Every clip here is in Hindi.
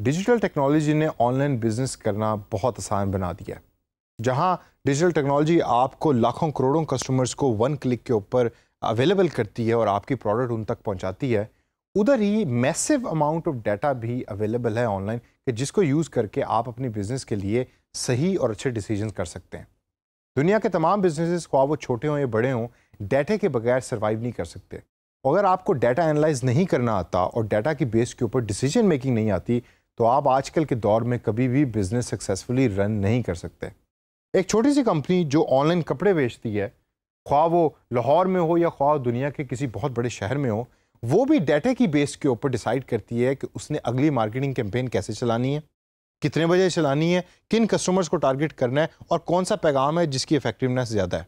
डिजिटल टेक्नोलॉजी ने ऑनलाइन बिजनेस करना बहुत आसान बना दिया है। जहां डिजिटल टेक्नोलॉजी आपको लाखों करोड़ों कस्टमर्स को वन क्लिक के ऊपर अवेलेबल करती है और आपकी प्रोडक्ट उन तक पहुंचाती है, उधर ही मैसिव अमाउंट ऑफ डाटा भी अवेलेबल है ऑनलाइन कि जिसको यूज़ करके आप अपनी बिजनेस के लिए सही और अच्छे डिसीजन कर सकते हैं। दुनिया के तमाम बिजनेसेस, ख्वाह वो छोटे हों या बड़े हों, डाटा के बगैर सर्वाइव नहीं कर सकते। अगर आपको डाटा एनालाइज नहीं करना आता और डाटा की बेस के ऊपर डिसीजन मेकिंग नहीं आती, तो आप आजकल के दौर में कभी भी बिजनेस सक्सेसफुली रन नहीं कर सकते। एक छोटी सी कंपनी जो ऑनलाइन कपड़े बेचती है, ख्वाह वो लाहौर में हो या ख्वाह दुनिया के किसी बहुत बड़े शहर में हो, वो भी डाटा की बेस के ऊपर डिसाइड करती है कि उसने अगली मार्केटिंग कैंपेन कैसे चलानी है, कितने बजे चलानी है, किन कस्टमर्स को टारगेट करना है और कौन सा पैगाम है जिसकी इफेक्टिवनेस ज़्यादा है।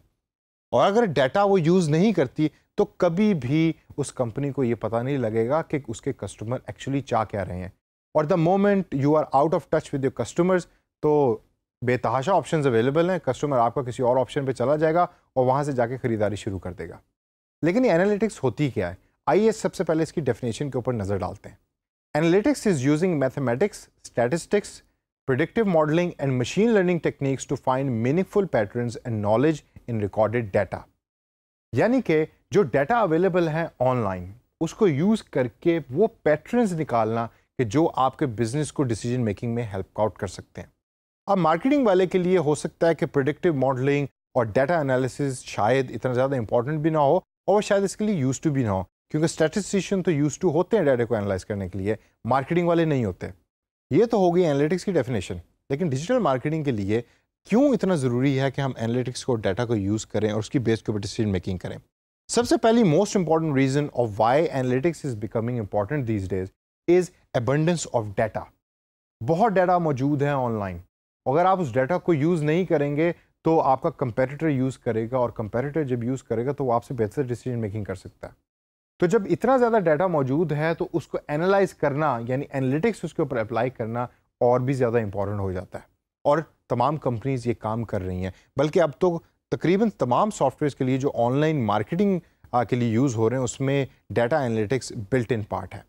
और अगर डाटा वो यूज़ नहीं करती तो कभी भी उस कंपनी को ये पता नहीं लगेगा कि उसके कस्टमर एक्चुअली चाह क्या रहे हैं। और the moment you are out of touch with your customers, तो बेतहाशा ऑप्शंस अवेलेबल हैं, कस्टमर आपका किसी और ऑप्शन पे चला जाएगा और वहाँ से जाके ख़रीदारी शुरू कर देगा। लेकिन ये एनालिटिक्स होती क्या है? आइए सबसे पहले इसकी डेफिनेशन के ऊपर नज़र डालते हैं। Analytics is using mathematics, statistics, predictive modeling and machine learning techniques to find meaningful patterns and knowledge in recorded data। यानी कि जो डाटा अवेलेबल है ऑनलाइन, उसको यूज़ करके वो पैटर्न्स निकालना कि जो आपके बिजनेस को डिसीजन मेकिंग में हेल्प आउट कर सकते हैं। अब मार्केटिंग वाले के लिए हो सकता है कि प्रिडिक्टिव मॉडलिंग और डाटा एनालिसिस शायद इतना ज़्यादा इंपॉर्टेंट भी ना हो और शायद इसके लिए यूज टू भी ना हो, क्योंकि स्टैटिस्टिशियन तो यूज टू होते हैं डाटा को एनालाइज करने के लिए, मार्केटिंग वाले नहीं होते। ये तो हो गई एनालिटिक्स की डेफिनेशन। लेकिन डिजिटल मार्केटिंग के लिए क्यों इतना ज़रूरी है कि हम एनालिटिक्स को, डाटा को यूज़ करें और उसकी बेस के ऊपर डिसीजन मेकिंग करें? सबसे पहली most important reason of why analytics is becoming important these days is abundance of data. बहुत डाटा मौजूद है ऑनलाइन, अगर आप उस डाटा को यूज़ नहीं करेंगे तो आपका कंपेटिटर यूज़ करेगा और कंपेटिटर जब यूज़ करेगा तो वो आपसे बेहतर डिसीजन मेकिंग कर सकता है। तो जब इतना ज़्यादा डाटा मौजूद है तो उसको एनालाइज करना यानी एनालिटिक्स उसके ऊपर अप्लाई करना और भी ज़्यादा इंपॉर्टेंट हो जाता है। और तमाम कंपनीज ये काम कर रही हैं, बल्कि अब तो तकरीबन तमाम सॉफ्टवेयर के लिए जो ऑनलाइन मार्केटिंग के लिए यूज़ हो रहे हैं उसमें data analytics built in part है।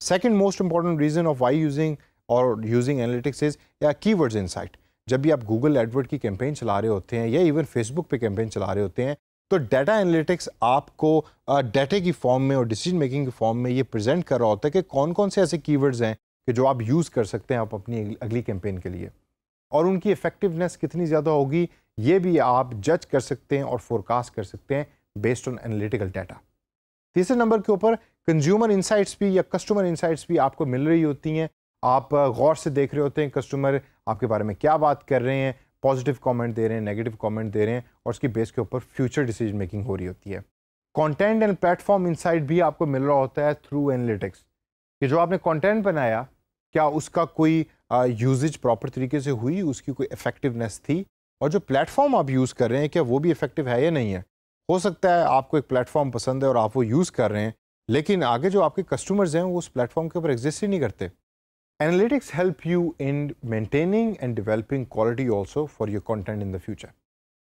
Second most important reason of why using analytics is या कीवर्ड्स इनसाइट। जब भी आप गूगल एडवर्ड की कैंपेन चला रहे होते हैं या इवन फेसबुक पे कैंपेन चला रहे होते हैं, तो डाटा एनालिटिक्स आपको डाटा की फॉर्म में और डिसीजन मेकिंग की फॉर्म में ये प्रेजेंट कर रहा होता है कि कौन कौन से ऐसे कीवर्ड्स हैं कि जो आप यूज़ कर सकते हैं आप अपनी अगली कैंपेन के लिए, और उनकी इफेक्टिवनेस कितनी ज़्यादा होगी ये भी आप जज कर सकते हैं और फोरकास्ट कर सकते हैं बेस्ड ऑन एनालिटिकल डाटा। तीसरे नंबर के ऊपर कंज्यूमर इंसाइट्स भी या कस्टमर इंसाइट्स भी आपको मिल रही होती हैं। आप गौर से देख रहे होते हैं कस्टमर आपके बारे में क्या बात कर रहे हैं, पॉजिटिव कमेंट दे रहे हैं, नेगेटिव कमेंट दे रहे हैं, और उसकी बेस के ऊपर फ्यूचर डिसीजन मेकिंग हो रही होती है। कंटेंट एंड प्लेटफॉर्म इनसाइट भी आपको मिल रहा होता है थ्रू एनालिटिक्स कि जो आपने कंटेंट बनाया क्या उसका कोई यूजेज प्रॉपर तरीके से हुई, उसकी कोई इफेक्टिवनेस थी, और जो प्लेटफॉर्म आप यूज़ कर रहे हैं क्या वो भी इफेक्टिव है या नहीं है। हो सकता है आपको एक प्लेटफॉर्म पसंद है और आप वो यूज़ कर रहे हैं, लेकिन आगे जो आपके कस्टमर्स हैं वो उस प्लेटफॉर्म के ऊपर एग्जिस्ट ही नहीं करते। Analytics help you in maintaining and developing quality also for your content in the future।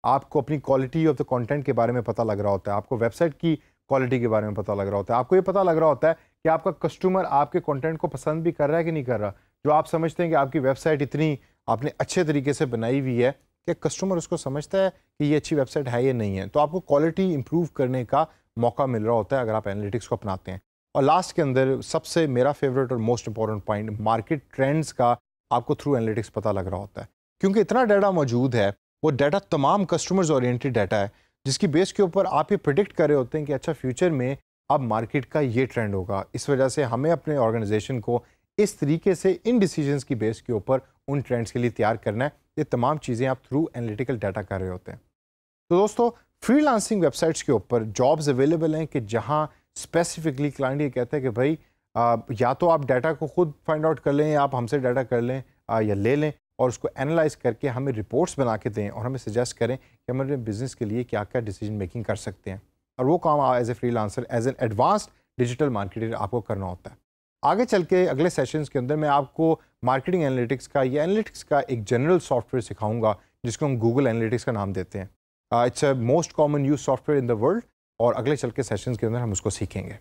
आपको अपनी क्वालिटी ऑफ द कंटेंट के बारे में पता लग रहा होता है, आपको वेबसाइट की क्वालिटी के बारे में पता लग रहा होता है, आपको ये पता लग रहा होता है कि आपका कस्टमर आपके कंटेंट को पसंद भी कर रहा है कि नहीं कर रहा। जो आप समझते हैं कि आपकी वेबसाइट इतनी आपने अच्छे तरीके से बनाई हुई है कि कस्टमर उसको समझता है कि ये अच्छी वेबसाइट है या नहीं है, तो आपको क्वालिटी इंप्रूव करने का मौका मिल रहा होता है अगर आप एनालिटिक्स को अपनाते हैं। और लास्ट के अंदर सबसे मेरा फेवरेट और most important point, market trends का आपको थ्रू एनालिटिक्स पता लग रहा होता है, क्योंकि इतना डाटा मौजूद है, वो डाटा तमाम कस्टमर्स ओरिएंटेड डाटा है जिसकी बेस के ऊपर आप ये प्रिडिक्ट कर रहे होते हैं कि अच्छा फ्यूचर में अब मार्केट का ये ट्रेंड होगा, इस वजह से हमें अपने ऑर्गेनाइजेशन को इस तरीके से इन डिसीजंस की बेस के ऊपर उन ट्रेंड्स के लिए तैयार करना है। ये तमाम चीज़ें आप थ्रू एनालिटिकल डाटा कर रहे होते हैं। तो दोस्तों, फ्रीलांसिंग वेबसाइट्स के ऊपर जॉब्स अवेलेबल हैं कि जहाँ स्पेसिफिकली क्लाइंट ये कहता है कि भाई या तो आप डाटा को खुद फाइंड आउट कर लें या आप हमसे डाटा कर लें या ले लें और उसको एनालाइज करके हमें रिपोर्ट्स बना के दें और हमें सजेस्ट करें कि हम अपने बिजनेस के लिए क्या क्या डिसीजन मेकिंग कर सकते हैं। और वो काम as a freelancer, as an advanced digital marketer आपको करना होता है। आगे चल के अगले सेशंस के अंदर मैं आपको मार्केटिंग एनालिटिक्स का या एनालिटिक्स का एक जनरल सॉफ्टवेयर सिखाऊंगा जिसको हम गूगल एनालिटिक्स का नाम देते हैं। It's a most common use software in the world, और अगले चल के सेशंस के अंदर हम उसको सीखेंगे।